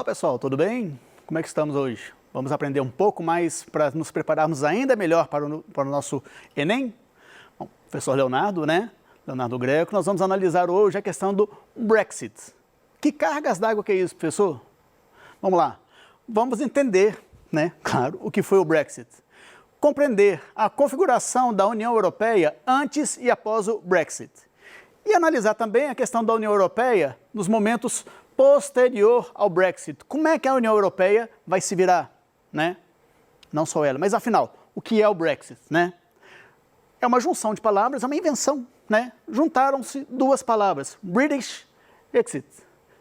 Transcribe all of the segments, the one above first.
Olá pessoal, tudo bem? Como é que estamos hoje? Vamos aprender um pouco mais para nos prepararmos ainda melhor para o nosso Enem? Bom, professor Leonardo, Leonardo Greco, nós vamos analisar hoje a questão do Brexit. Que cargas d'água que é isso, professor? Vamos lá, vamos entender, claro, o que foi o Brexit. Compreender a configuração da União Europeia antes e após o Brexit. E analisar também a questão da União Europeia nos momentos posterior ao Brexit. Como é que a União Europeia vai se virar, Não só ela, mas afinal, o que é o Brexit, É uma junção de palavras, é uma invenção, Juntaram-se duas palavras, British Exit,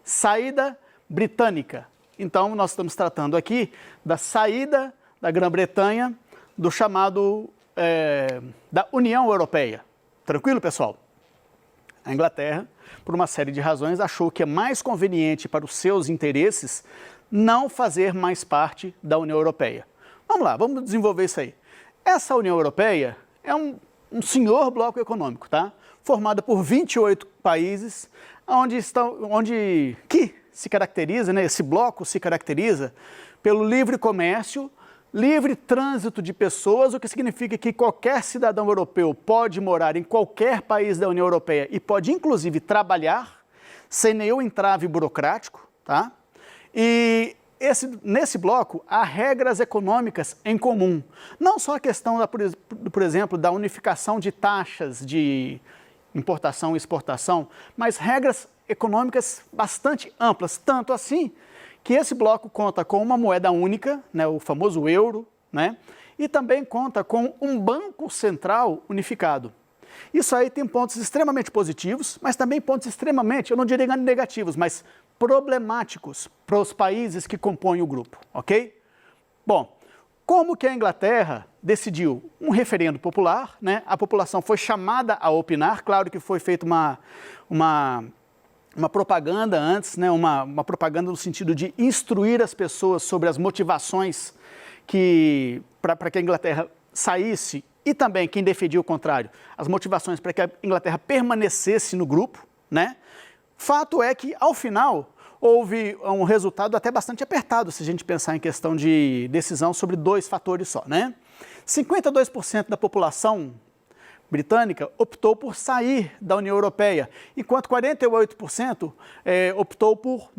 saída britânica. Então, nós estamos tratando aqui da saída da Grã-Bretanha do chamado da União Europeia. Tranquilo, pessoal? A Inglaterra, por uma série de razões, achou que é mais conveniente para os seus interesses não fazer mais parte da União Europeia. Vamos lá, vamos desenvolver isso aí. Essa União Europeia é um senhor bloco econômico, formado por 28 países, que se caracteriza, esse bloco se caracteriza pelo livre comércio, livre trânsito de pessoas, o que significa que qualquer cidadão europeu pode morar em qualquer país da União Europeia e pode, inclusive, trabalhar sem nenhum entrave burocrático, E nesse bloco há regras econômicas em comum. Não só a questão, por exemplo, da unificação de taxas de importação e exportação, mas regras econômicas bastante amplas, tanto assim que esse bloco conta com uma moeda única, o famoso euro, e também conta com um banco central unificado. Isso aí tem pontos extremamente positivos, mas também pontos extremamente, eu não diria negativos, mas problemáticos para os países que compõem o grupo, ok? Bom, como que a Inglaterra decidiu? Um referendo popular, A população foi chamada a opinar, claro que foi feita uma propaganda antes, uma propaganda no sentido de instruir as pessoas sobre as motivações para que a Inglaterra saísse e também quem defendia o contrário, as motivações para que a Inglaterra permanecesse no grupo, Fato é que, ao final, houve um resultado até bastante apertado, se a gente pensar em questão de decisão sobre dois fatores só, 52% da população britânica optou por sair da União Europeia, enquanto 48% optou por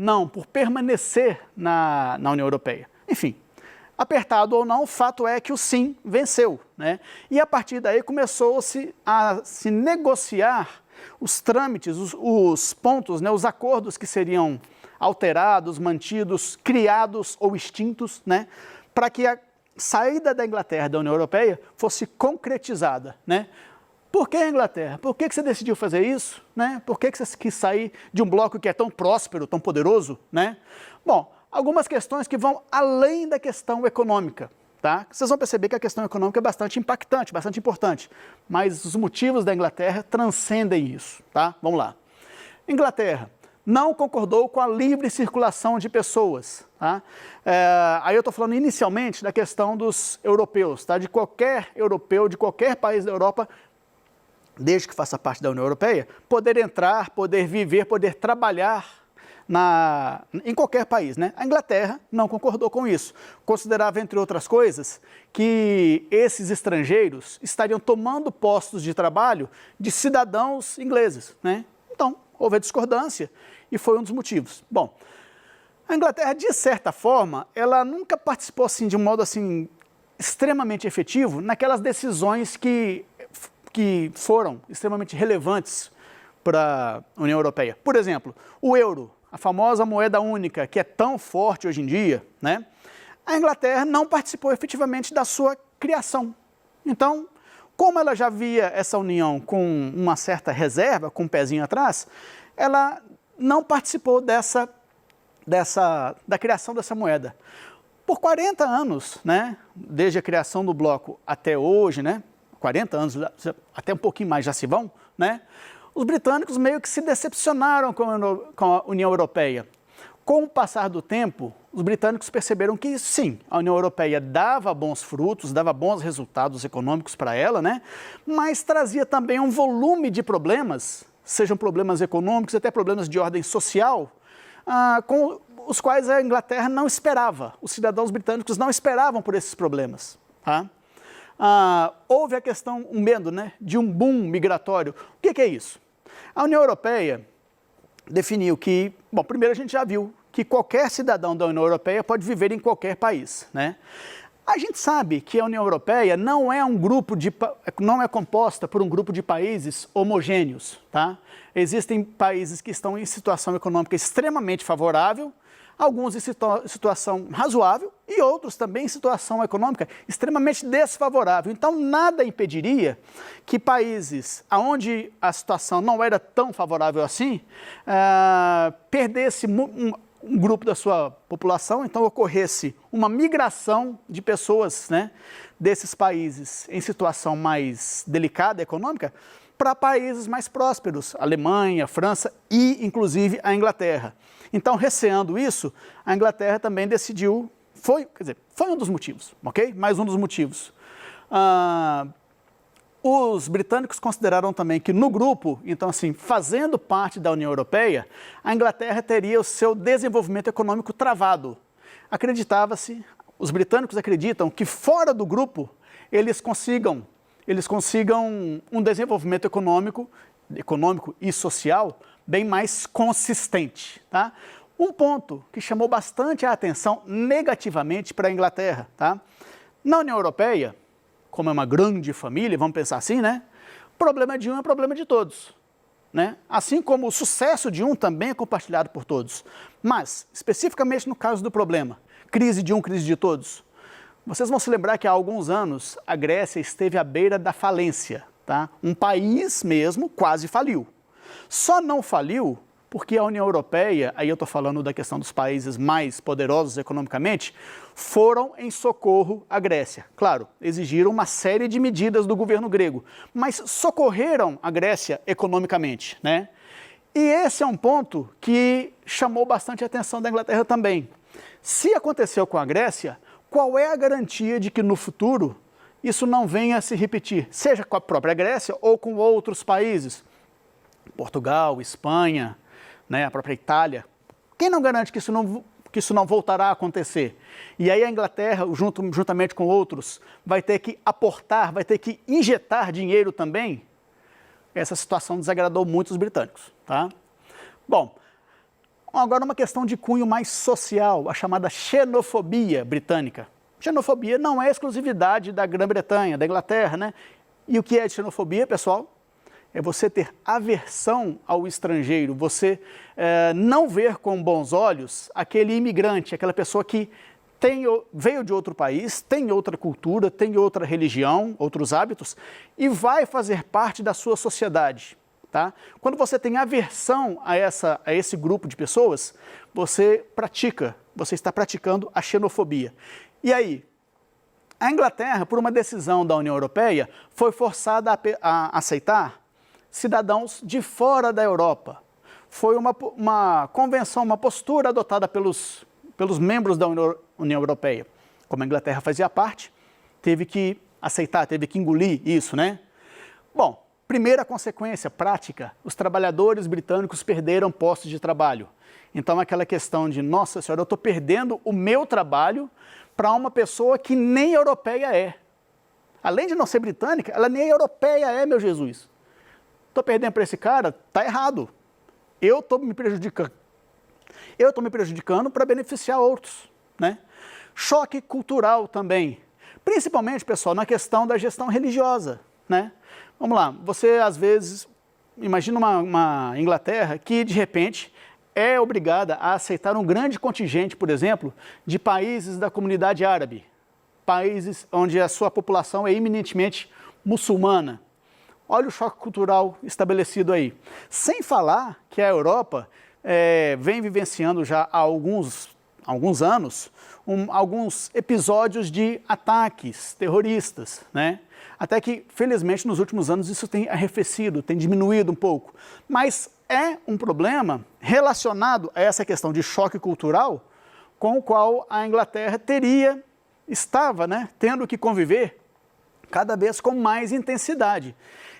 permanecer na União Europeia. Enfim, apertado ou não, o fato é que o sim venceu, E a partir daí começou-se a se negociar os trâmites, os pontos, os acordos que seriam alterados, mantidos, criados ou extintos, para que a saída da Inglaterra da União Europeia fosse concretizada, Por que a Inglaterra? Por que você decidiu fazer isso? Por que você quis sair de um bloco que é tão próspero, tão poderoso? Bom, algumas questões que vão além da questão econômica. Vocês vão perceber que a questão econômica é bastante impactante, bastante importante, mas os motivos da Inglaterra transcendem isso. Vamos lá. Inglaterra não concordou com a livre circulação de pessoas. Aí eu estou falando inicialmente da questão dos europeus, de qualquer europeu, de qualquer país da Europa, desde que faça parte da União Europeia, poder entrar, poder viver, poder trabalhar em qualquer país. A Inglaterra não concordou com isso. Considerava, entre outras coisas, que esses estrangeiros estariam tomando postos de trabalho de cidadãos ingleses. Então, houve a discordância e foi um dos motivos. Bom, a Inglaterra, de certa forma, ela nunca participou de um modo extremamente efetivo naquelas decisões que foram extremamente relevantes para a União Europeia. Por exemplo, o euro, a famosa moeda única, que é tão forte hoje em dia, a Inglaterra não participou efetivamente da sua criação. Então, como ela já via essa união com uma certa reserva, com um pezinho atrás, ela não participou da criação dessa moeda. Por 40 anos, desde a criação do bloco até hoje, 40 anos, até um pouquinho mais já se vão, os britânicos meio que se decepcionaram com a União Europeia. Com o passar do tempo, os britânicos perceberam que sim, a União Europeia dava bons frutos, dava bons resultados econômicos para ela, mas trazia também um volume de problemas, sejam problemas econômicos, até problemas de ordem social, com os quais a Inglaterra não esperava, os cidadãos britânicos não esperavam por esses problemas. Tá? Houve a questão, um medo, né, de um boom migratório. O que é isso? A União Europeia definiu que, bom, primeiro a gente já viu que qualquer cidadão da União Europeia pode viver em qualquer país, né? A gente sabe que a União Europeia não é não é composta por um grupo de países homogêneos, tá? Existem países que estão em situação econômica extremamente favorável, alguns em situação razoável e outros também em situação econômica extremamente desfavorável. Então, nada impediria que países onde a situação não era tão favorável assim, perdesse um grupo da sua população, então ocorresse uma migração de pessoas, né, desses países em situação mais delicada econômica para países mais prósperos, Alemanha, França e, inclusive, a Inglaterra. Então, receando isso, a Inglaterra também decidiu, foi um dos motivos, ok? Mais um dos motivos. Os britânicos consideraram também que no grupo, então assim, fazendo parte da União Europeia, a Inglaterra teria o seu desenvolvimento econômico travado. Acreditava-se, os britânicos acreditam que fora do grupo eles consigam um desenvolvimento econômico e social bem mais consistente. Tá? Um ponto que chamou bastante a atenção negativamente para a Inglaterra. Tá? Na União Europeia, como é uma grande família, vamos pensar assim, né? Problema de um é problema de todos, né? Assim como o sucesso de um também é compartilhado por todos. Mas, especificamente no caso do problema, crise de um, crise de todos, vocês vão se lembrar que há alguns anos a Grécia esteve à beira da falência, tá? Um país mesmo quase faliu. Só não faliu porque a União Europeia, aí eu estou falando da questão dos países mais poderosos economicamente, foram em socorro à Grécia. Claro, exigiram uma série de medidas do governo grego, mas socorreram a Grécia economicamente, né? E esse é um ponto que chamou bastante a atenção da Inglaterra também. Se aconteceu com a Grécia, qual é a garantia de que no futuro isso não venha a se repetir, seja com a própria Grécia ou com outros países? Portugal, Espanha, né, a própria Itália. Quem não garante que isso não voltará a acontecer? E aí a Inglaterra, juntamente com outros, vai ter que aportar, vai ter que injetar dinheiro também. Essa situação desagradou muito os britânicos. Tá? Bom, agora uma questão de cunho mais social, a chamada xenofobia britânica. Xenofobia não é exclusividade da Grã-Bretanha, da Inglaterra, né? E o que é xenofobia, pessoal? É você ter aversão ao estrangeiro, você não ver com bons olhos aquele imigrante, aquela pessoa que veio de outro país, tem outra cultura, tem outra religião, outros hábitos, e vai fazer parte da sua sociedade. Tá? Quando você tem aversão a esse grupo de pessoas, você está praticando a xenofobia. E aí, a Inglaterra, por uma decisão da União Europeia, foi forçada a aceitar cidadãos de fora da Europa. Foi uma convenção, uma postura adotada pelos membros da União Europeia. Como a Inglaterra fazia parte, teve que aceitar, teve que engolir isso, né? Bom, primeira consequência prática, os trabalhadores britânicos perderam postos de trabalho. Então aquela questão de, nossa senhora, eu estou perdendo o meu trabalho para uma pessoa que nem europeia é. Além de não ser britânica, ela nem europeia é, meu Jesus. Estou perdendo para esse cara, está errado. Eu estou me prejudicando. Eu estou me prejudicando para beneficiar outros, né? Choque cultural também. Principalmente, pessoal, na questão da gestão religiosa, né? Vamos lá, você às vezes imagina uma Inglaterra que de repente é obrigada a aceitar um grande contingente, por exemplo, de países da comunidade árabe, países onde a sua população é eminentemente muçulmana. Olha o choque cultural estabelecido aí. Sem falar que a Europa vem vivenciando já há alguns anos alguns episódios de ataques terroristas, né? Até que, felizmente, nos últimos anos isso tem arrefecido, tem diminuído um pouco. Mas é um problema relacionado a essa questão de choque cultural com o qual a Inglaterra estava, né, tendo que conviver cada vez com mais intensidade.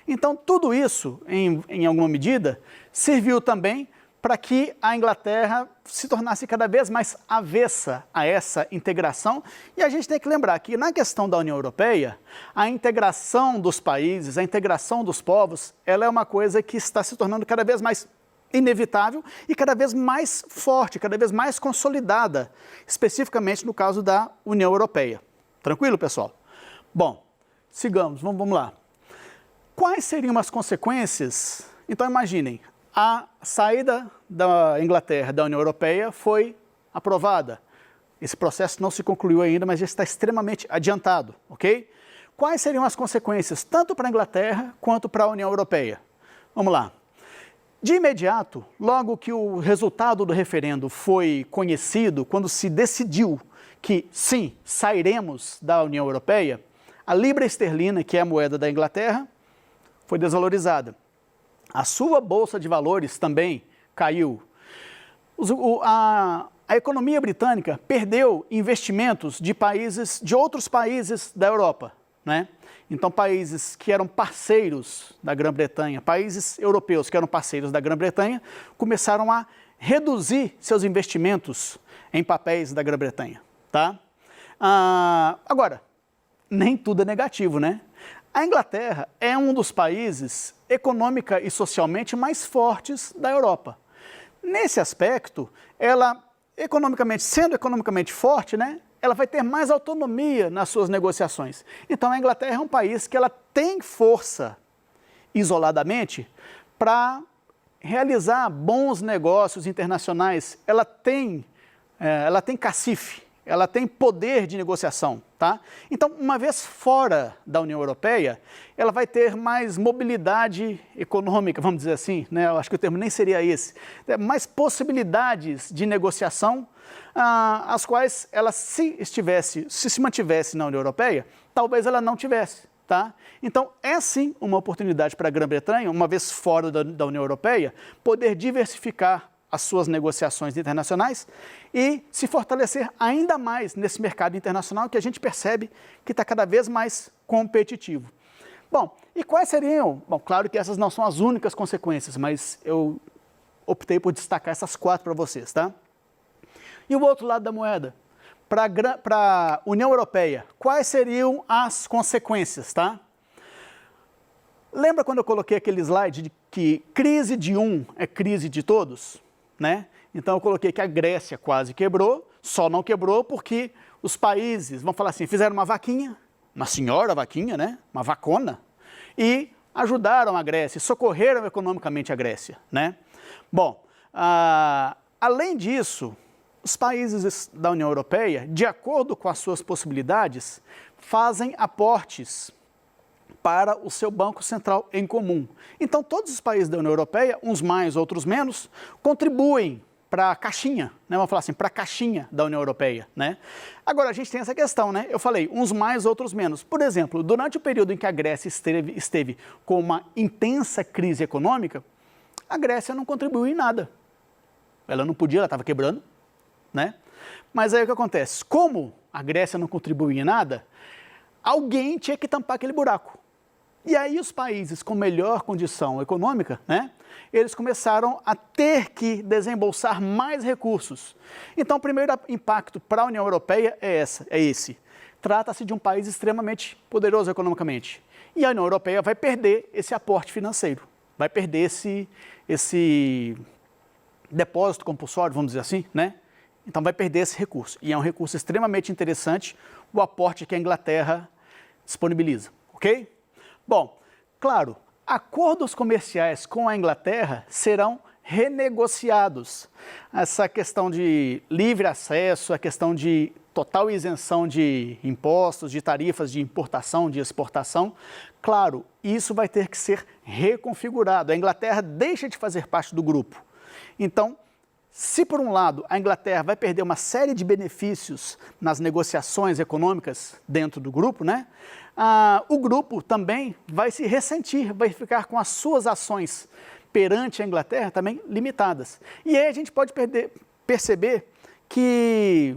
Então, tudo isso, em alguma medida, serviu também para que a Inglaterra se tornasse cada vez mais avessa a essa integração. E a gente tem que lembrar que na questão da União Europeia, a integração dos países, a integração dos povos, ela é uma coisa que está se tornando cada vez mais inevitável e cada vez mais forte, cada vez mais consolidada, especificamente no caso da União Europeia. Tranquilo, pessoal? Bom, sigamos, vamos lá. Quais seriam as consequências? Então imaginem, a saída da Inglaterra da União Europeia foi aprovada. Esse processo não se concluiu ainda, mas já está extremamente adiantado, ok? Quais seriam as consequências tanto para a Inglaterra quanto para a União Europeia? Vamos lá. De imediato, logo que o resultado do referendo foi conhecido, quando se decidiu que sim, sairemos da União Europeia, a libra esterlina, que é a moeda da Inglaterra, foi desvalorizada. A sua bolsa de valores também caiu. A economia britânica perdeu investimentos de outros países da Europa, né? Então, países que eram parceiros da Grã-Bretanha, países europeus que eram parceiros da Grã-Bretanha, começaram a reduzir seus investimentos em papéis da Grã-Bretanha, tá? Agora, nem tudo é negativo, né? A Inglaterra é um dos países econômica e socialmente mais fortes da Europa. Nesse aspecto, ela, sendo economicamente forte, né? Ela vai ter mais autonomia nas suas negociações. Então, a Inglaterra é um país que ela tem força, isoladamente, para realizar bons negócios internacionais. Ela tem cacife, ela tem poder de negociação, tá? Então, uma vez fora da União Europeia, ela vai ter mais mobilidade econômica, vamos dizer assim, né? Eu acho que o termo nem seria esse. Mais possibilidades de negociação, as quais ela, se mantivesse na União Europeia, talvez ela não tivesse, tá? Então, é sim uma oportunidade para a Grã-Bretanha, uma vez fora da União Europeia, poder diversificar as suas negociações internacionais e se fortalecer ainda mais nesse mercado internacional que a gente percebe que está cada vez mais competitivo. Bom, e quais seriam? Bom, claro que essas não são as únicas consequências, mas eu optei por destacar essas 4 para vocês, tá? E o outro lado da moeda, para a União Europeia, quais seriam as consequências, tá? Lembra quando eu coloquei aquele slide de que crise de um é crise de todos? Né? Então eu coloquei que a Grécia quase quebrou, só não quebrou porque os países, vamos falar assim, fizeram uma vaquinha, uma senhora vaquinha, né? Uma vacona, e ajudaram a Grécia, socorreram economicamente a Grécia, né? Bom, além disso, os países da União Europeia, de acordo com as suas possibilidades, fazem aportes para o seu Banco Central em comum. Então, todos os países da União Europeia, uns mais, outros menos, contribuem para a caixinha, né? Vamos falar assim, para a caixinha da União Europeia, né? Agora, a gente tem essa questão, né? Eu falei, uns mais, outros menos. Por exemplo, durante o período em que a Grécia esteve com uma intensa crise econômica, a Grécia não contribuiu em nada. Ela não podia, ela estava quebrando, né? Mas aí o que acontece? Como a Grécia não contribuiu em nada, alguém tinha que tampar aquele buraco. E aí os países com melhor condição econômica, né, eles começaram a ter que desembolsar mais recursos. Então, o primeiro impacto para a União Europeia é esse. Trata-se de um país extremamente poderoso economicamente. E a União Europeia vai perder esse aporte financeiro, vai perder esse depósito compulsório, vamos dizer assim, né? Então vai perder esse recurso. E é um recurso extremamente interessante, o aporte que a Inglaterra disponibiliza, ok? Bom, claro, acordos comerciais com a Inglaterra serão renegociados. Essa questão de livre acesso, a questão de total isenção de impostos, de tarifas de importação, de exportação, claro, isso vai ter que ser reconfigurado. A Inglaterra deixa de fazer parte do grupo. Então, se por um lado a Inglaterra vai perder uma série de benefícios nas negociações econômicas dentro do grupo, né? O grupo também vai se ressentir, vai ficar com as suas ações perante a Inglaterra também limitadas. E aí a gente pode perceber que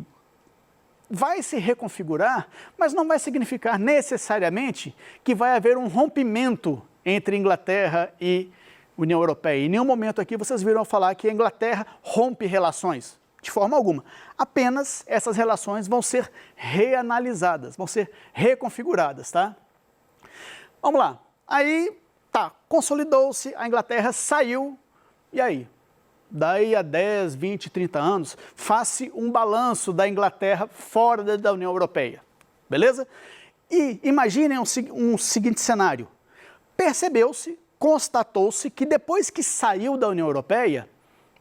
vai se reconfigurar, mas não vai significar necessariamente que vai haver um rompimento entre Inglaterra e União Europeia. Em nenhum momento aqui vocês viram falar que a Inglaterra rompe relações, de forma alguma. Apenas essas relações vão ser reanalisadas, vão ser reconfiguradas, tá? Vamos lá. Aí, tá, consolidou-se, a Inglaterra saiu, e aí? Daí a 10, 20, 30 anos, faz-se um balanço da Inglaterra fora da União Europeia, beleza? E imaginem um seguinte cenário. Percebeu-se, constatou-se que depois que saiu da União Europeia,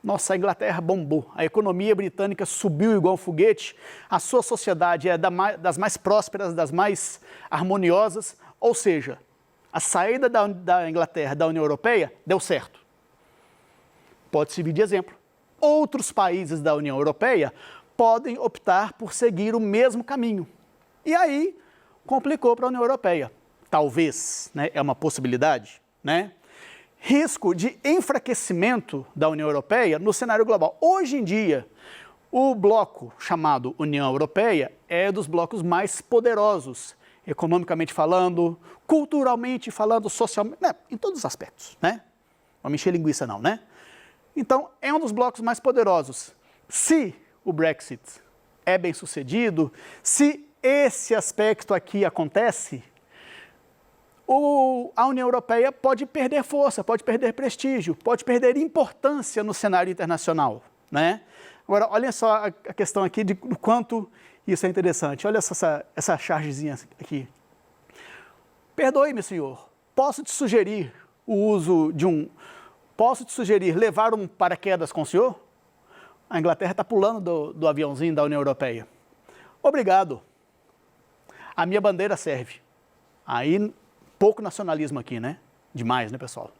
nossa, a Inglaterra bombou, a economia britânica subiu igual um foguete, a sua sociedade é das mais prósperas, das mais harmoniosas, ou seja, a saída da Inglaterra da União Europeia deu certo. Pode servir de exemplo. Outros países da União Europeia podem optar por seguir o mesmo caminho. E aí, complicou para a União Europeia. Talvez, né, é uma possibilidade, né? Risco de enfraquecimento da União Europeia no cenário global. Hoje em dia, o bloco chamado União Europeia é dos blocos mais poderosos, economicamente falando, culturalmente falando, socialmente, né, em todos os aspectos, né? Não me encher linguiça não, né? Então, é um dos blocos mais poderosos. Se o Brexit é bem sucedido, se esse aspecto aqui acontece, a União Europeia pode perder força, pode perder prestígio, pode perder importância no cenário internacional, né? Agora, olha só a questão aqui do quanto isso é interessante. Olha essa chargezinha aqui. Perdoe-me, senhor, posso te sugerir o uso de Posso te sugerir levar um paraquedas com o senhor? A Inglaterra está pulando do aviãozinho da União Europeia. Obrigado. A minha bandeira serve. Aí, pouco nacionalismo aqui, né? Demais, né, pessoal?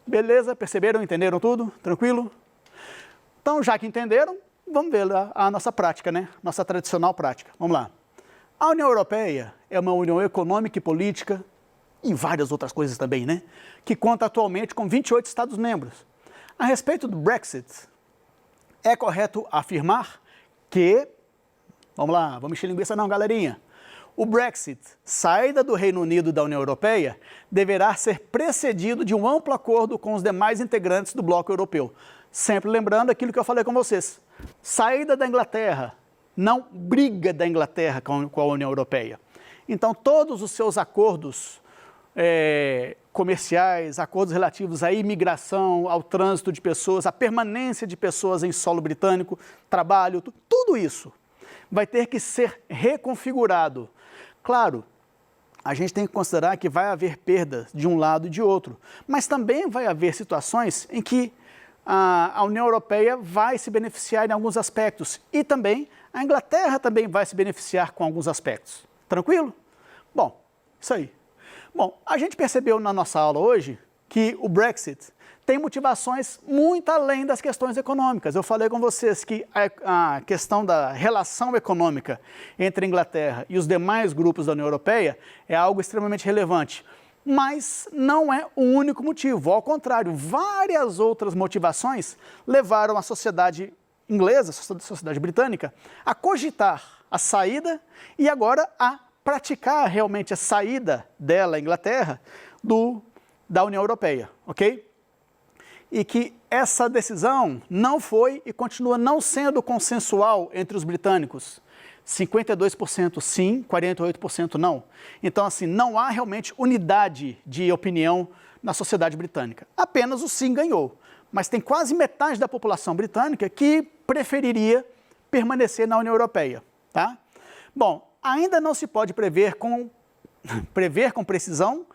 Beleza? Perceberam? Entenderam tudo? Tranquilo? Então, já que entenderam, vamos ver a nossa prática, né? Nossa tradicional prática. Vamos lá. A União Europeia é uma união econômica e política, e várias outras coisas também, né? Que conta atualmente com 28 Estados-membros. A respeito do Brexit, é correto afirmar que... Vamos lá, vamos encher linguiça não, galerinha. O Brexit, saída do Reino Unido da União Europeia, deverá ser precedido de um amplo acordo com os demais integrantes do bloco europeu. Sempre lembrando aquilo que eu falei com vocês. Saída da Inglaterra, não briga da Inglaterra com a União Europeia. Então, todos os seus acordos comerciais, acordos relativos à imigração, ao trânsito de pessoas, à permanência de pessoas em solo britânico, trabalho, tudo isso vai ter que ser reconfigurado. Claro, a gente tem que considerar que vai haver perdas de um lado e de outro, mas também vai haver situações em que a União Europeia vai se beneficiar em alguns aspectos e também a Inglaterra também vai se beneficiar com alguns aspectos. Tranquilo? Bom, isso aí. Bom, a gente percebeu na nossa aula hoje que o Brexit tem motivações muito além das questões econômicas. Eu falei com vocês que a questão da relação econômica entre a Inglaterra e os demais grupos da União Europeia é algo extremamente relevante. Mas não é o único motivo. Ao contrário, várias outras motivações levaram a sociedade inglesa, a sociedade britânica, a cogitar a saída e agora a praticar realmente a saída dela, a Inglaterra, da União Europeia, ok? E que essa decisão não foi e continua não sendo consensual entre os britânicos. 52% sim, 48% não. Então, assim, não há realmente unidade de opinião na sociedade britânica. Apenas o sim ganhou. Mas tem quase metade da população britânica que preferiria permanecer na União Europeia, tá? Bom, ainda não se pode prever com precisão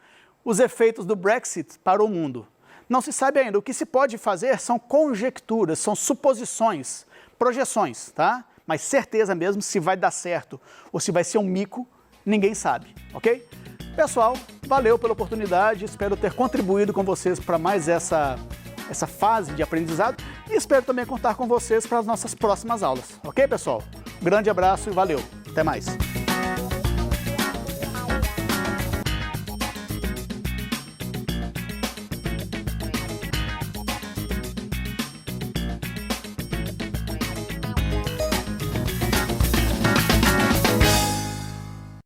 os efeitos do Brexit para o mundo. Não se sabe ainda. O que se pode fazer são conjecturas, são suposições, projeções, tá? Mas certeza mesmo se vai dar certo ou se vai ser um mico, ninguém sabe, ok? Pessoal, valeu pela oportunidade, espero ter contribuído com vocês para mais essa fase de aprendizado e espero também contar com vocês para as nossas próximas aulas, ok, pessoal? Grande abraço e valeu, até mais!